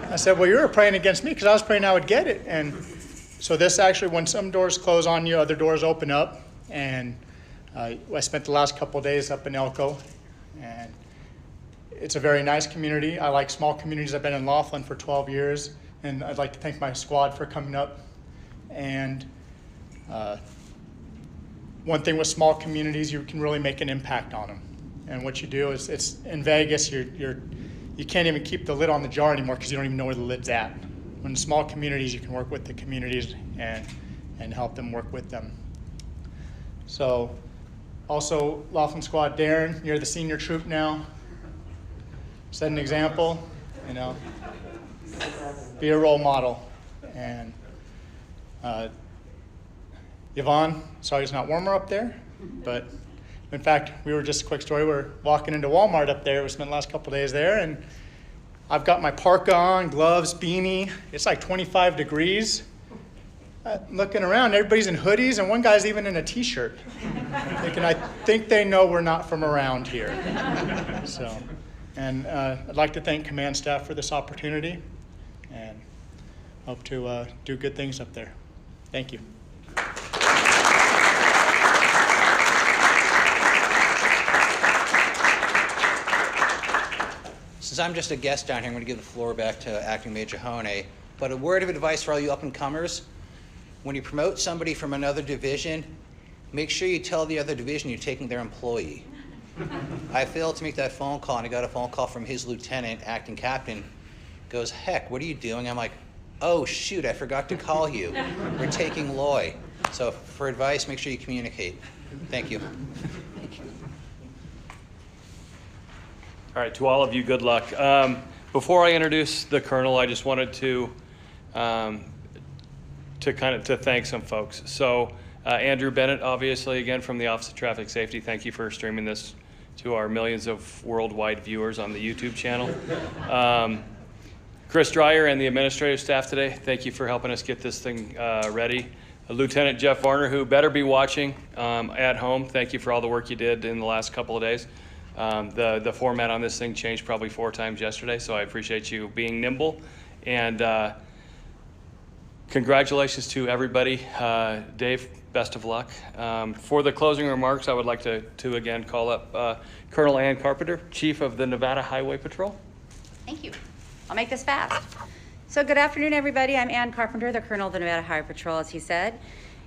I said, well, you were praying against me because I was praying I would get it. And so this actually, when some doors close on you, other doors open up. And I spent the last couple of days up in Elko, and it's a very nice community. I like small communities. I've been in Laughlin for 12 years, and I'd like to thank my squad for coming up And one thing with small communities, you can really make an impact on them. And what you do is, it's in Vegas, you can't even keep the lid on the jar anymore because you don't even know where the lid's at. When in small communities, you can work with the communities and help them work with them. So, also, Laughlin Squad, Darren, you're the senior troop now. Set an example, you know. Be a role model. And Yvonne, sorry it's not warmer up there, but in fact, we were just a quick story. We're walking into Walmart up there. We spent the last couple days there, and I've got my parka on, gloves, beanie. It's like 25 degrees. Looking around, everybody's in hoodies, and one guy's even in a t-shirt. Thinking, I think they know we're not from around here. So, and I'd like to thank command staff for this opportunity, and hope to do good things up there. Thank you. Since I'm just a guest down here, I'm going to give the floor back to Acting Major Honey. But a word of advice for all you up-and-comers: when you promote somebody from another division, make sure you tell the other division you're taking their employee. I failed to make that phone call, and I got a phone call from his lieutenant, acting captain. Goes, heck, what are you doing? I'm like, oh, shoot, I forgot to call you. We're taking Loy. So for advice, make sure you communicate. Thank you. All right, to all of you, good luck. Before I introduce the colonel, I just wanted to thank some folks. So Andrew Bennett, obviously, again from the Office of Traffic Safety, thank you for streaming this to our millions of worldwide viewers on the YouTube channel. Chris Dreyer and the administrative staff today, thank you for helping us get this thing ready. Lieutenant Jeff Varner, who better be watching at home, thank you for all the work you did in the last couple of days. The format on this thing changed probably 4 times yesterday, so I appreciate you being nimble. And congratulations to everybody. Dave, best of luck. For the closing remarks, I would like to again call up Colonel Ann Carpenter, Chief of the Nevada Highway Patrol. Thank you. I'll make this fast. So good afternoon, everybody. I'm Ann Carpenter, the Colonel of the Nevada Highway Patrol, as he said.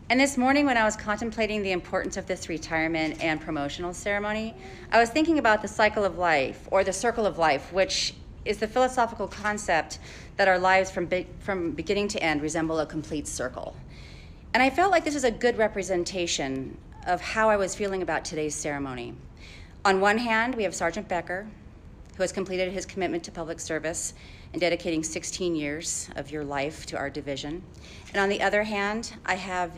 And this morning, when I was contemplating the importance of this retirement and promotional ceremony, I was thinking about the cycle of life, or the circle of life, which is the philosophical concept that our lives from beginning to end resemble a complete circle. And I felt like this is a good representation of how I was feeling about today's ceremony. On one hand, we have Sergeant Becker, who has completed his commitment to public service and dedicating 16 years of your life to our division. And on the other hand, I have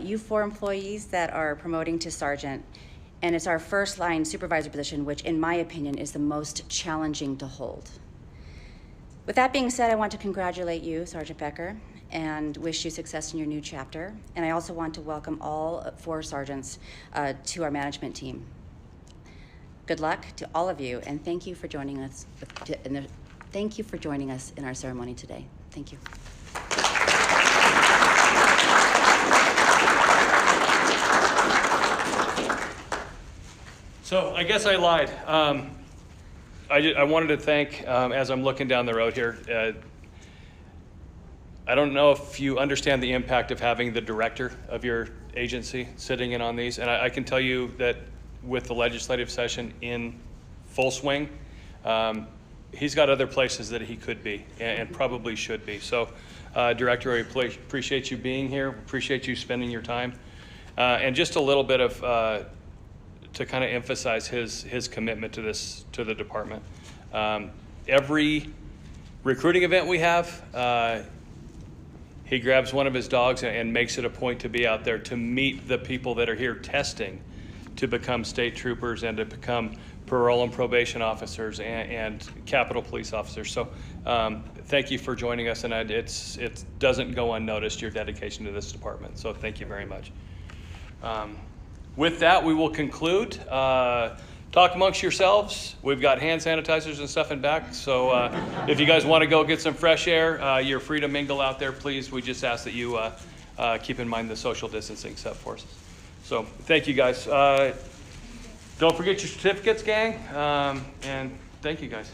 you 4 employees that are promoting to sergeant, and it's our first line supervisor position, which in my opinion is the most challenging to hold. With that being said, I want to congratulate you, Sergeant Becker, and wish you success in your new chapter. And I also want to welcome all 4 sergeants to our management team. Good luck to all of you, and thank you for joining us. Thank you for joining us in our ceremony today. Thank you. So I guess I lied. I wanted to thank, as I'm looking down the road here, I don't know if you understand the impact of having the director of your agency sitting in on these, and I can tell you that with the legislative session in full swing, he's got other places that he could be and probably should be. So, Director, I appreciate you being here, appreciate you spending your time, and just a little bit of to kind of emphasize his commitment to the department. Every recruiting event we have, he grabs one of his dogs and makes it a point to be out there to meet the people that are here testing to become state troopers and to become parole and probation officers and Capitol Police officers. So thank you for joining us, and it doesn't go unnoticed, your dedication to this department. So thank you very much. With that, we will conclude. Talk amongst yourselves. We've got hand sanitizers and stuff in back. So if you guys want to go get some fresh air, you're free to mingle out there, please. We just ask that you keep in mind the social distancing set for us. So thank you, guys. Don't forget your certificates, gang. And thank you, guys.